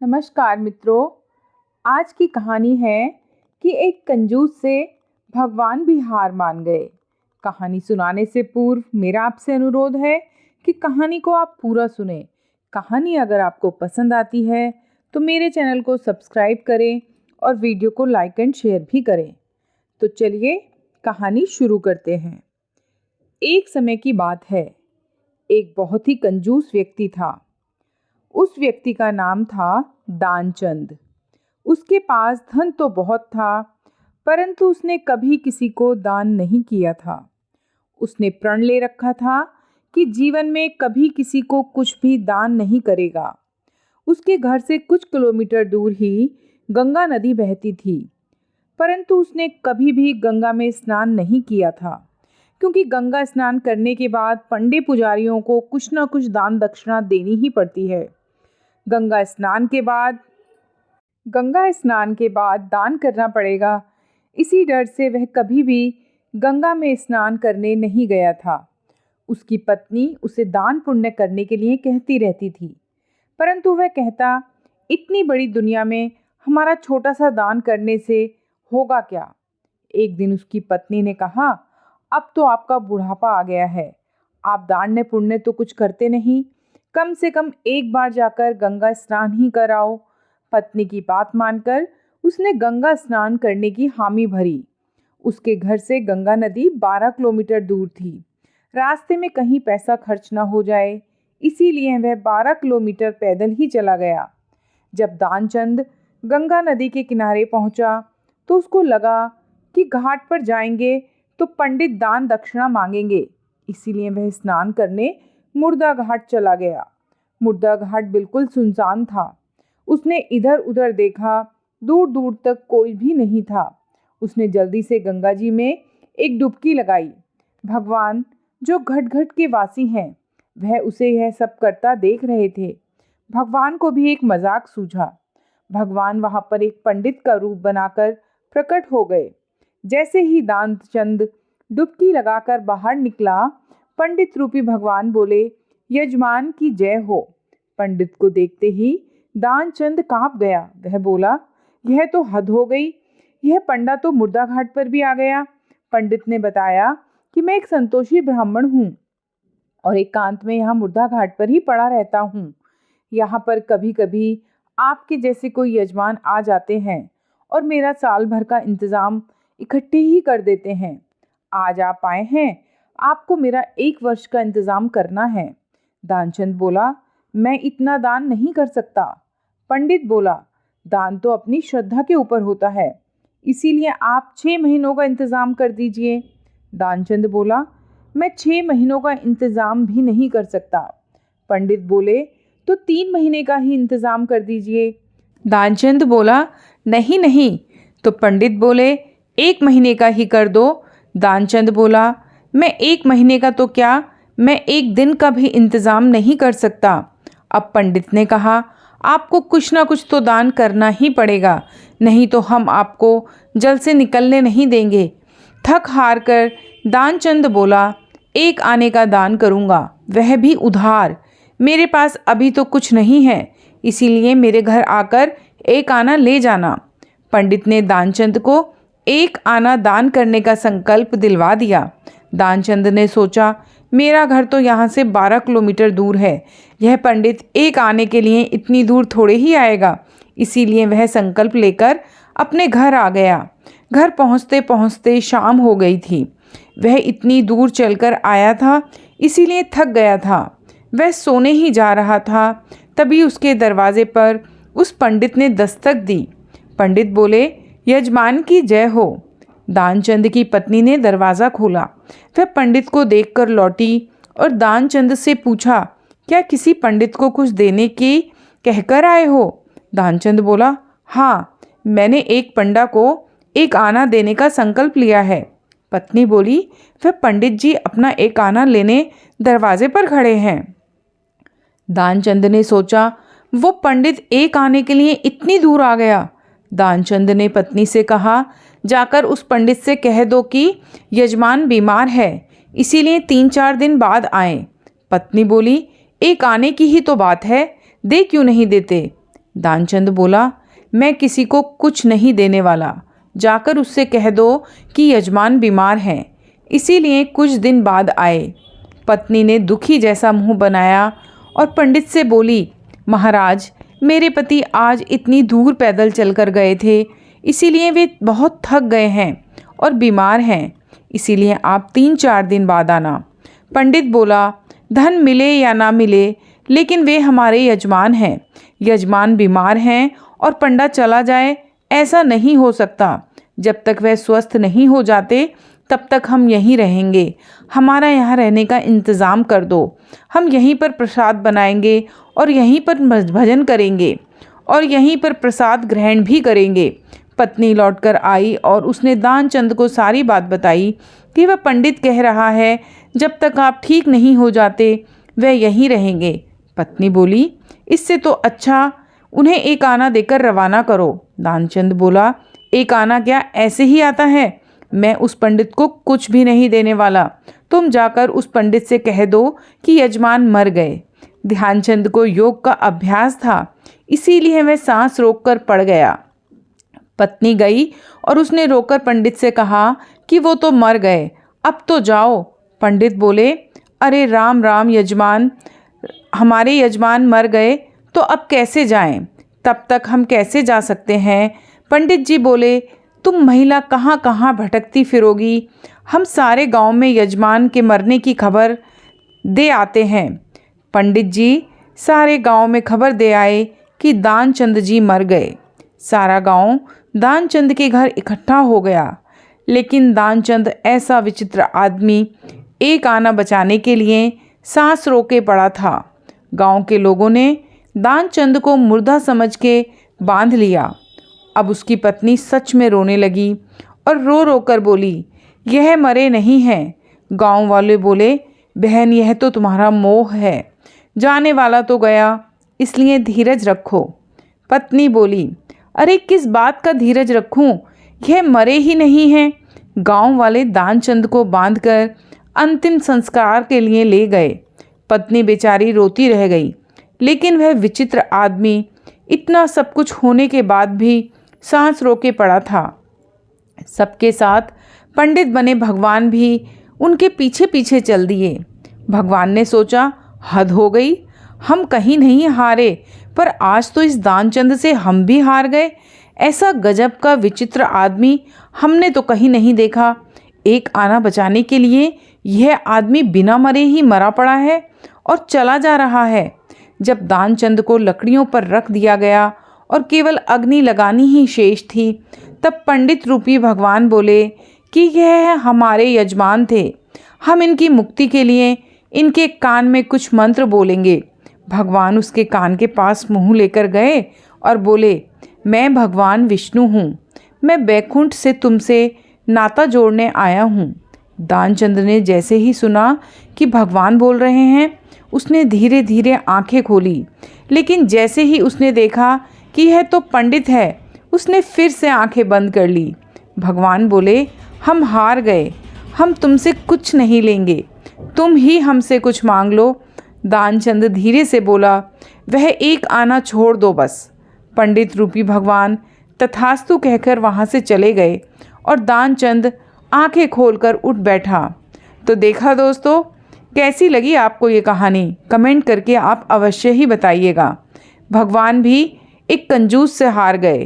नमस्कार मित्रों। आज की कहानी है कि एक कंजूस से भगवान भी हार मान गए। कहानी सुनाने से पूर्व मेरा आपसे अनुरोध है कि कहानी को आप पूरा सुने। कहानी अगर आपको पसंद आती है तो मेरे चैनल को सब्सक्राइब करें और वीडियो को लाइक एंड शेयर भी करें। तो चलिए कहानी शुरू करते हैं। एक समय की बात है, एक बहुत ही कंजूस व्यक्ति था। उस व्यक्ति का नाम था दानचंद। उसके पास धन तो बहुत था, परंतु उसने कभी किसी को दान नहीं किया था। उसने प्रण ले रखा था कि जीवन में कभी किसी को कुछ भी दान नहीं करेगा। उसके घर से कुछ किलोमीटर दूर ही गंगा नदी बहती थी, परंतु उसने कभी भी गंगा में स्नान नहीं किया था, क्योंकि गंगा स्नान करने के बाद पंडे पुजारियों को कुछ न कुछ दान दक्षिणा देनी ही पड़ती है। गंगा स्नान के बाद दान करना पड़ेगा, इसी डर से वह कभी भी गंगा में स्नान करने नहीं गया था। उसकी पत्नी उसे दान पुण्य करने के लिए कहती रहती थी, परंतु वह कहता, इतनी बड़ी दुनिया में हमारा छोटा सा दान करने से होगा क्या। एक दिन उसकी पत्नी ने कहा, अब तो आपका बुढ़ापा आ गया है, आप दान पुण्य तो कुछ करते नहीं, कम से कम एक बार जाकर गंगा स्नान ही कराओ। पत्नी की बात मानकर उसने गंगा स्नान करने की हामी भरी। उसके घर से गंगा नदी 12 किलोमीटर दूर थी। रास्ते में कहीं पैसा खर्च न हो जाए, इसीलिए वह 12 किलोमीटर पैदल ही चला गया। जब दानचंद गंगा नदी के किनारे पहुंचा तो उसको लगा कि घाट पर जाएंगे तो पंडित दान दक्षिणा मांगेंगे, इसीलिए वह स्नान करने मुर्दा घाट चला गया। मुर्दा घाट बिल्कुल सुनसान था। उसने इधर उधर देखा, दूर दूर तक कोई भी नहीं था। उसने जल्दी से गंगा जी में एक डुबकी लगाई। भगवान, जो घट घट के वासी हैं, वह उसे यह सब करता देख रहे थे। भगवान को भी एक मजाक सूझा। भगवान वहां पर एक पंडित का रूप बनाकर प्रकट हो गए। जैसे ही दानचंद डुबकी लगाकर बाहर निकला, पंडित रूपी भगवान बोले, यजमान की जय हो। पंडित को देखते ही दानचंद कांप गया। वह बोला, यह तो हद हो गई, यह पंडा तो मुर्दा घाट पर भी आ गया। पंडित ने बताया कि मैं एक संतोषी ब्राह्मण हूँ और एकांत में यहाँ मुर्दा घाट पर ही पड़ा रहता हूँ। यहाँ पर कभी कभी आपके जैसे कोई यजमान आ जाते हैं और मेरा साल भर का इंतजाम इकट्ठे ही कर देते हैं। आज आप आए हैं, आपको मेरा 1 वर्ष का इंतजाम करना है। दानचंद बोला, मैं इतना दान नहीं कर सकता। पंडित बोला, दान तो अपनी श्रद्धा के ऊपर होता है, इसीलिए आप 6 महीनों का इंतजाम कर दीजिए। दानचंद बोला, मैं 6 महीनों का इंतजाम भी नहीं कर सकता। पंडित बोले, तो 3 महीने का ही इंतजाम कर दीजिए। दानचंद बोला, नहीं नहीं। तो पंडित बोले, 1 महीने का ही कर दो। दानचंद बोला, मैं 1 महीने का तो क्या, मैं 1 दिन का भी इंतजाम नहीं कर सकता। अब पंडित ने कहा, आपको कुछ ना कुछ तो दान करना ही पड़ेगा, नहीं तो हम आपको जल से निकलने नहीं देंगे। थक हार कर दानचंद बोला, 1 आने का दान करूँगा, वह भी उधार। मेरे पास अभी तो कुछ नहीं है, इसीलिए मेरे घर आकर 1 आना ले जाना। पंडित ने दानचंद को 1 आना दान करने का संकल्प दिलवा दिया। दानचंद ने सोचा, मेरा घर तो यहाँ से 12 किलोमीटर दूर है, यह पंडित 1 आने के लिए इतनी दूर थोड़े ही आएगा। इसीलिए वह संकल्प लेकर अपने घर आ गया। घर पहुँचते पहुँचते शाम हो गई थी। वह इतनी दूर चलकर आया था, इसीलिए थक गया था। वह सोने ही जा रहा था, तभी उसके दरवाजे पर उस पंडित ने दस्तक दी। पंडित बोले, यजमान की जय हो। दानचंद की पत्नी ने दरवाज़ा खोला। वह पंडित को देखकर लौटी और दानचंद से पूछा, क्या किसी पंडित को कुछ देने की कहकर आए हो? दानचंद बोला, हाँ, मैंने एक पंडा को 1 आना देने का संकल्प लिया है। पत्नी बोली, वह पंडित जी अपना 1 आना लेने दरवाजे पर खड़े हैं। दानचंद ने सोचा, वो पंडित 1 आने के लिए इतनी दूर आ गया। दानचंद ने पत्नी से कहा, जाकर उस पंडित से कह दो कि यजमान बीमार है, इसीलिए 3-4 दिन बाद आए। पत्नी बोली, 1 आने की ही तो बात है, दे क्यों नहीं देते? दानचंद बोला, मैं किसी को कुछ नहीं देने वाला। जाकर उससे कह दो कि यजमान बीमार हैं, इसीलिए कुछ दिन बाद आए। पत्नी ने दुखी जैसा मुंह बनाया और पंडित से बोली, महाराज, मेरे पति आज इतनी दूर पैदल चलकर गए थे, इसीलिए वे बहुत थक गए हैं और बीमार हैं, इसीलिए आप 3-4 दिन बाद आना। पंडित बोला, धन मिले या ना मिले, लेकिन वे हमारे यजमान हैं। यजमान बीमार हैं और पंडा चला जाए, ऐसा नहीं हो सकता। जब तक वह स्वस्थ नहीं हो जाते तब तक हम यहीं रहेंगे। हमारा यहाँ रहने का इंतज़ाम कर दो। हम यहीं पर प्रसाद बनाएंगे और यहीं पर भजन करेंगे और यहीं पर प्रसाद ग्रहण भी करेंगे। पत्नी लौटकर आई और उसने दानचंद को सारी बात बताई कि वह पंडित कह रहा है, जब तक आप ठीक नहीं हो जाते वह यहीं रहेंगे। पत्नी बोली, इससे तो अच्छा उन्हें एक आना देकर रवाना करो। दानचंद बोला, एक आना क्या ऐसे ही आता है? मैं उस पंडित को कुछ भी नहीं देने वाला। तुम जाकर उस पंडित से कह दो कि यजमान मर गए। ध्यानचंद को योग का अभ्यास था, इसीलिए वह सांस रोककर पड़ गया। पत्नी गई और उसने रोकर पंडित से कहा कि वो तो मर गए, अब तो जाओ। पंडित बोले, अरे राम राम यजमान, हमारे यजमान मर गए तो अब कैसे जाएं? तब तक हम कैसे जा सकते हैं? पंडित जी बोले, तुम महिला कहाँ कहाँ भटकती फिरोगी? हम सारे गांव में यजमान के मरने की खबर दे आते हैं। पंडित जी सारे गांव में खबर दे आए कि दानचंद जी मर गए। सारा गांव दानचंद के घर इकट्ठा हो गया, लेकिन दानचंद ऐसा विचित्र आदमी एक आना बचाने के लिए सांस रोके पड़ा था। गांव के लोगों ने दानचंद को मुर्दा समझ के बांध लिया। अब उसकी पत्नी सच में रोने लगी और रो रो कर बोली, यह मरे नहीं हैं। गांव वाले बोले, बहन यह तो तुम्हारा मोह है, जाने वाला तो गया, इसलिए धीरज रखो। पत्नी बोली, अरे किस बात का धीरज रखूं, यह मरे ही नहीं हैं। गांव वाले दानचंद को बांधकर अंतिम संस्कार के लिए ले गए। पत्नी बेचारी रोती रह गई, लेकिन वह विचित्र आदमी इतना सब कुछ होने के बाद भी सांस रोके पड़ा था। सबके साथ पंडित बने भगवान भी उनके पीछे पीछे चल दिए। भगवान ने सोचा, हद हो गई, हम कहीं नहीं हारे, पर आज तो इस दानचंद से हम भी हार गए। ऐसा गजब का विचित्र आदमी हमने तो कहीं नहीं देखा। एक आना बचाने के लिए यह आदमी बिना मरे ही मरा पड़ा है और चला जा रहा है। जब दानचंद को लकड़ियों पर रख दिया गया और केवल अग्नि लगानी ही शेष थी, तब पंडित रूपी भगवान बोले कि यह हमारे यजमान थे, हम इनकी मुक्ति के लिए इनके कान में कुछ मंत्र बोलेंगे। भगवान उसके कान के पास मुंह लेकर गए और बोले, मैं भगवान विष्णु हूँ, मैं वैकुंठ से तुमसे नाता जोड़ने आया हूँ। दानचंद ने जैसे ही सुना कि भगवान बोल रहे हैं, उसने धीरे धीरे आंखें खोली, लेकिन जैसे ही उसने देखा कि यह तो पंडित है, उसने फिर से आंखें बंद कर ली। भगवान बोले, हम हार गए, हम तुमसे कुछ नहीं लेंगे, तुम ही हमसे कुछ मांग लो। दानचंद धीरे से बोला, वह एक आना छोड़ दो बस। पंडित रूपी भगवान तथास्तु कहकर वहाँ से चले गए और दानचंद आंखें खोलकर उठ बैठा। तो देखा दोस्तों, कैसी लगी आपको ये कहानी? कमेंट करके आप अवश्य ही बताइएगा। भगवान भी एक कंजूस से हार गए।